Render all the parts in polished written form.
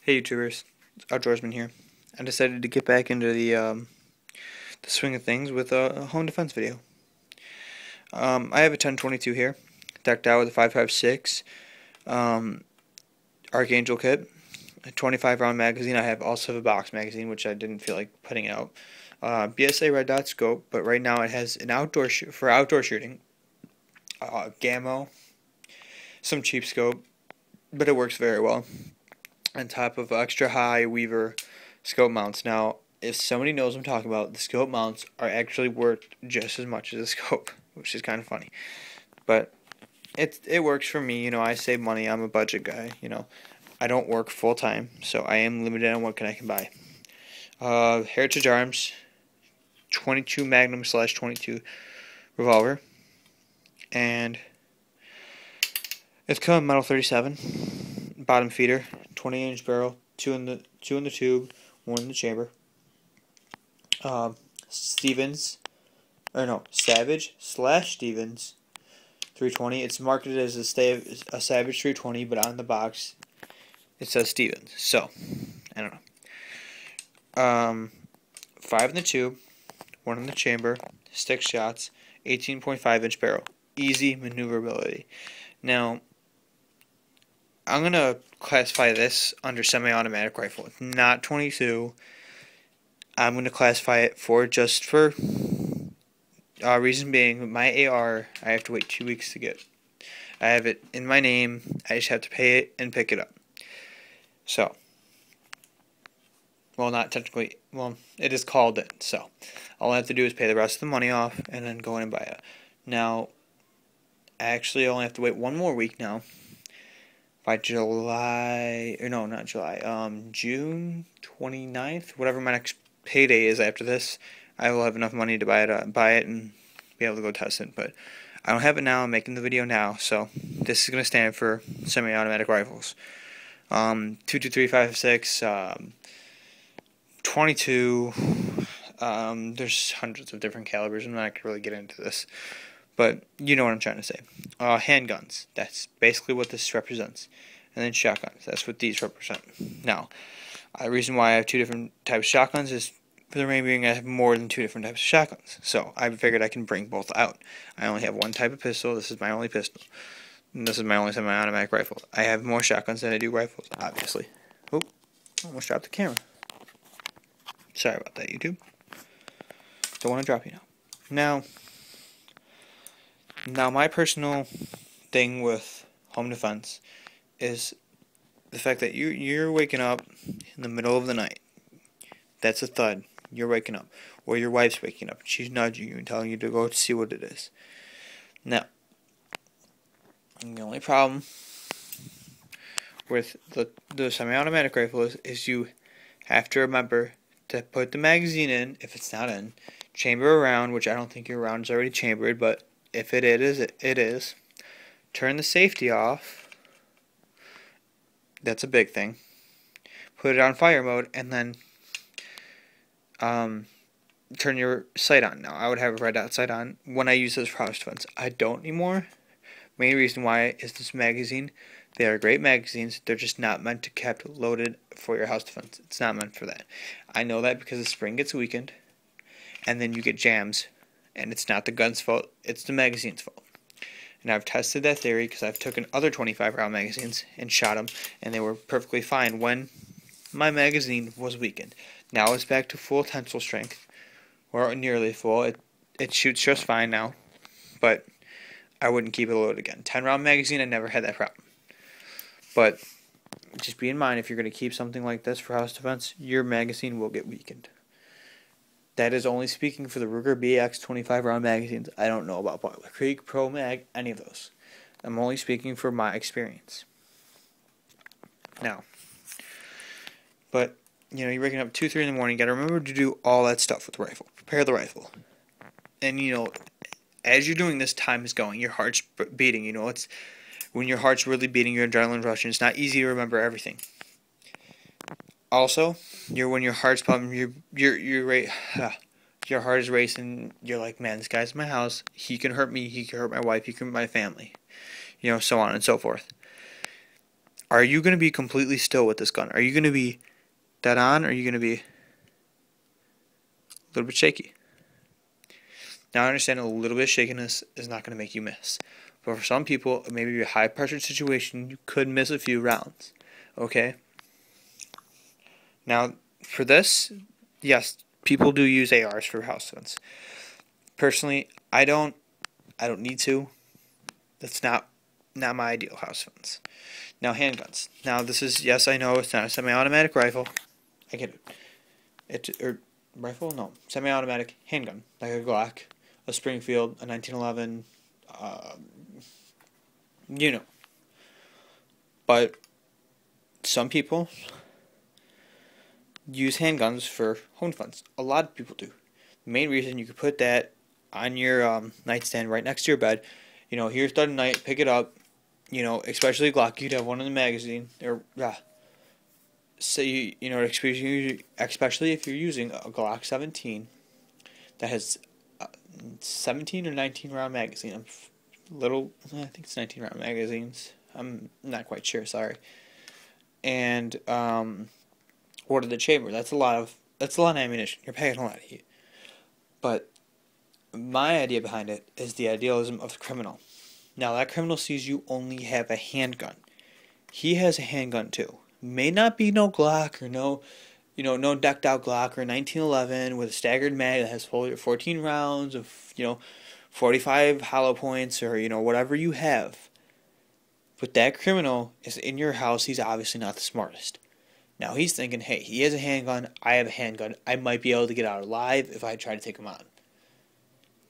Hey YouTubers, Outdoorsman here. I decided to get back into the swing of things with a home defense video. I have a 1022 here, decked out with a 5.56 Archangel kit, a 25 round magazine. I also have a box magazine, which I didn't feel like putting out. BSA red dot scope, but right now it has an for outdoor shooting. Gammo, some cheap scope, but it works very well. On top of extra high Weaver scope mounts. Now, if somebody knows what I'm talking about, the scope mounts are actually worth just as much as the scope, which is kind of funny. But it works for me. I save money. I'm a budget guy. I don't work full time, so I am limited on what I can buy. Heritage Arms, 22 Magnum /22 revolver, and it's come metal 37, bottom feeder, 20-inch barrel, two in the tube, one in the chamber. Savage/Stevens 320. It's marketed as a Savage 320, but on the box it says Stevens. So I don't know. 5 in the tube, 1 in the chamber, stick shots, 18.5-inch barrel, easy maneuverability. Now, I'm gonna classify this under semi-automatic rifle. It's not 22. I'm gonna classify it just for reason being, my AR I have to wait 2 weeks to get. I have it in my name. I just have to pay it and pick it up. So, well, not technically. Well, it is called in. So, all I have to do is pay the rest of the money off and then go in and buy it. Now, I actually only have to wait 1 more week now. By July, or no, not July, June 29th, whatever my next payday is after this, I will have enough money to buy it and be able to go test it. But I don't have it now. I'm making the video now, so this is going to stand for semi-automatic rifles. 223, 5.56, 22. There's hundreds of different calibers. I'm not going to really get into this, but you know what I'm trying to say. Handguns, that's basically what this represents. And then shotguns, that's what these represent. Now, the reason why I have 2 different types of shotguns is, for the main being, I have more than 2 different types of shotguns. So I figured I can bring both out. I only have 1 type of pistol. This is my only pistol. And this is my only semi-automatic rifle. I have more shotguns than I do rifles, obviously. Oh, almost dropped the camera. Sorry about that, YouTube. Don't want to drop you now. Now, my personal thing with home defense is the fact that you're waking up in the middle of the night. That's a thud. You're waking up. Or your wife's waking up. She's nudging you and telling you to go see what it is. Now, the only problem with the semi-automatic rifle is you have to remember to put the magazine in, if it's not in, chamber around, which I don't think your round is already chambered, but if it is, it is. Turn the safety off. That's a big thing. Put it on fire mode, and then turn your sight on. Now, I would have a red dot sight on when I use this for house defense. I don't anymore. Main reason why is this magazine. They are great magazines. They're just not meant to kept loaded for your house defense. It's not meant for that. I know that because the spring gets weakened, and then you get jams, and it's not the gun's fault. It's the magazine's fault. And I've tested that theory because I've taken other 25 round magazines and shot them, and they were perfectly fine when my magazine was weakened. Now it's back to full tensile strength, or nearly full. It shoots just fine now, but I wouldn't keep it loaded again. 10 round magazine, I never had that problem. But just be in mind, if you're going to keep something like this for house defense, your magazine will get weakened. That is only speaking for the Ruger BX 25 round magazines. I don't know about Boiler Creek, Pro Mag, any of those. I'm only speaking for my experience. Now, but you're waking up 2, 3 in the morning. You got to remember to do all that stuff with the rifle. Prepare the rifle, and as you're doing this, time is going. Your heart's beating. It's when your heart's really beating, your adrenaline rushing. It's not easy to remember everything. Also, when your heart's pumping, your heart is racing. You're like, man, this guy's in my house. He can hurt me. He can hurt my wife. He can hurt my family. So on and so forth. are you going to be completely still with this gun? Are you going to be dead on, or are you going to be a little bit shaky? Now, I understand a little bit of shakiness is not going to make you miss. But for some people, maybe a high pressure situation, you could miss a few rounds. Okay? Now, for this, yes, people do use ARs for house defense. Personally, I don't need to. That's not my ideal house defense. Now, handguns. Now, this is, yes, I know it's not a semi-automatic rifle. I get it. Or rifle? No, semi-automatic handgun, like a Glock, a Springfield, a 1911. You know. But some people use handguns for home defense. A lot of people do. The main reason you could put that on your nightstand right next to your bed. You know, here's done night, pick it up. You know, especially Glock, you'd have one in the magazine. Or, so you know, especially if you're using a Glock 17 that has 17 or 19 round magazine. I think it's 19 round magazines. I'm not quite sure, sorry. And order the chamber. That's a lot of ammunition. You're packing a lot of heat. But my idea behind it is the idealism of the criminal. Now, that criminal sees you only have a handgun. He has a handgun too. May not be no Glock or no decked out Glock or 1911 with a staggered mag that has 14 rounds of, 45 hollow points or, whatever you have. But that criminal is in your house. He's obviously not the smartest. Now he's thinking, hey, he has a handgun. I have a handgun. I might be able to get out alive if I try to take him on.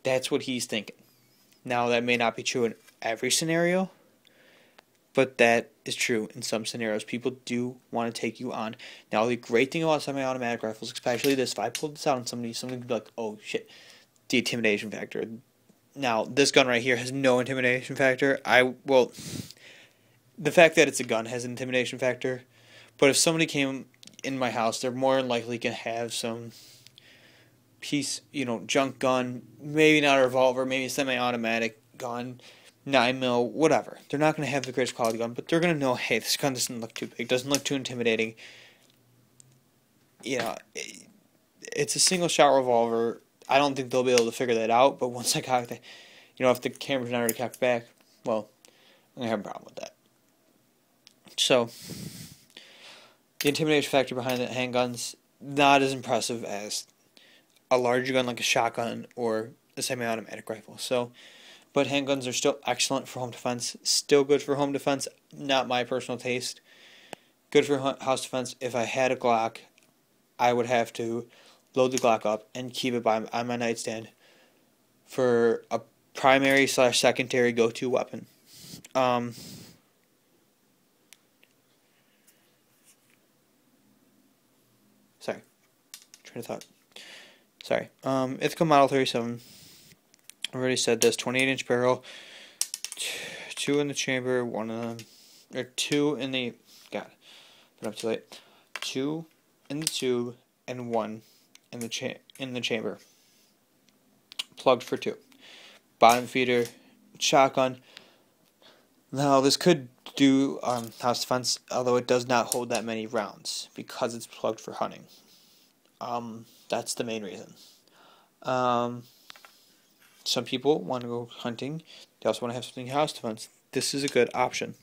That's what he's thinking. Now, that may not be true in every scenario, but that is true in some scenarios. People do want to take you on. Now, the great thing about semi-automatic rifles, especially this, if I pulled this out on somebody would be like, oh, shit, the intimidation factor. Now, this gun right here has no intimidation factor. The fact that it's a gun has an intimidation factor, but if somebody came in my house, they're more than likely going to have some junk gun, maybe not a revolver, maybe a semi-automatic gun, 9mm, whatever. They're not going to have the greatest quality gun, but they're going to know, hey, this gun doesn't look too big, doesn't look too intimidating. It's a single-shot revolver. I don't think they'll be able to figure that out, but once I got the, if the camera's not already cocked back, well, I'm going to have a problem with that. So, the intimidation factor behind the handguns, not as impressive as a larger gun like a shotgun or a semi-automatic rifle. So, but handguns are still excellent for home defense. Still good for home defense. Not my personal taste. Good for house defense. If I had a Glock, I would have to load the Glock up and keep it on my nightstand for a primary/secondary go-to weapon. Sorry. Train of thought. Sorry. Ithaca Model 37. I already said this. 28-inch barrel. 2 in the chamber. 2 in the... God. But I'm too late. 2 in the tube and 1 in the chamber. Plugged for 2. Bottom feeder. Shotgun. Now, this could do house defense, although it does not hold that many rounds because it's plugged for hunting. That's the main reason. Some people want to go hunting. They also want to have something house defense. This is a good option.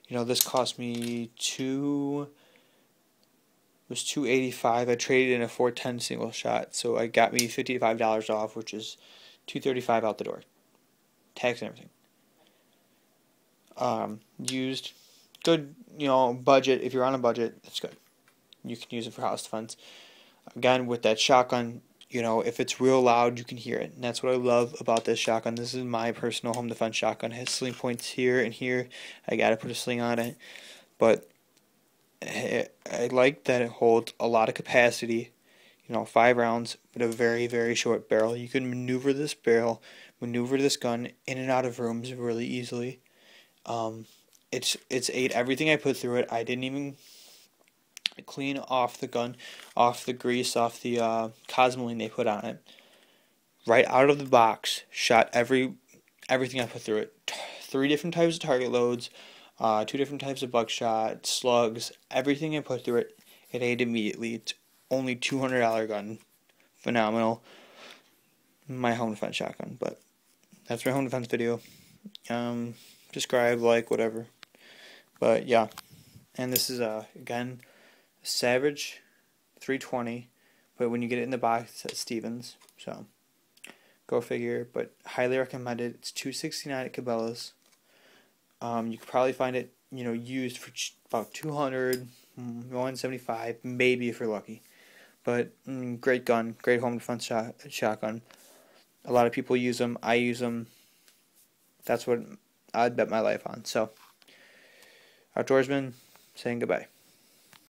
This cost me $285. I traded in a 410 single shot, so it got me $55 off, which is $235 out the door, tax and everything. Used, good. Budget. If you're on a budget, it's good. You can use it for house defense. Again, with that shotgun, if it's real loud, you can hear it. And that's what I love about this shotgun. This is my personal home defense shotgun. It has sling points here and here. I gotta put a sling on it. But I like that it holds a lot of capacity. 5 rounds, but a very, very short barrel. You can maneuver this gun in and out of rooms really easily. It's ate everything I put through it. I didn't even clean off the gun, off the grease, off the Cosmoline they put on it. Right out of the box, shot everything I put through it. 3 different types of target loads, 2 different types of buckshot, slugs, everything I put through it, it ate immediately. It's only $200 gun. Phenomenal. My home defense shotgun, but that's my home defense video. Subscribe, like, whatever. But yeah, and this is again Savage 320, but when you get it in the box, it's Stevens. So go figure. But highly recommended. It's $269 at Cabela's. You could probably find it, used for about 200, 175, maybe if you're lucky. But great gun, great home defense shotgun. A lot of people use them. I use them. That's what I'd bet my life on. So, outdoorsman, saying goodbye.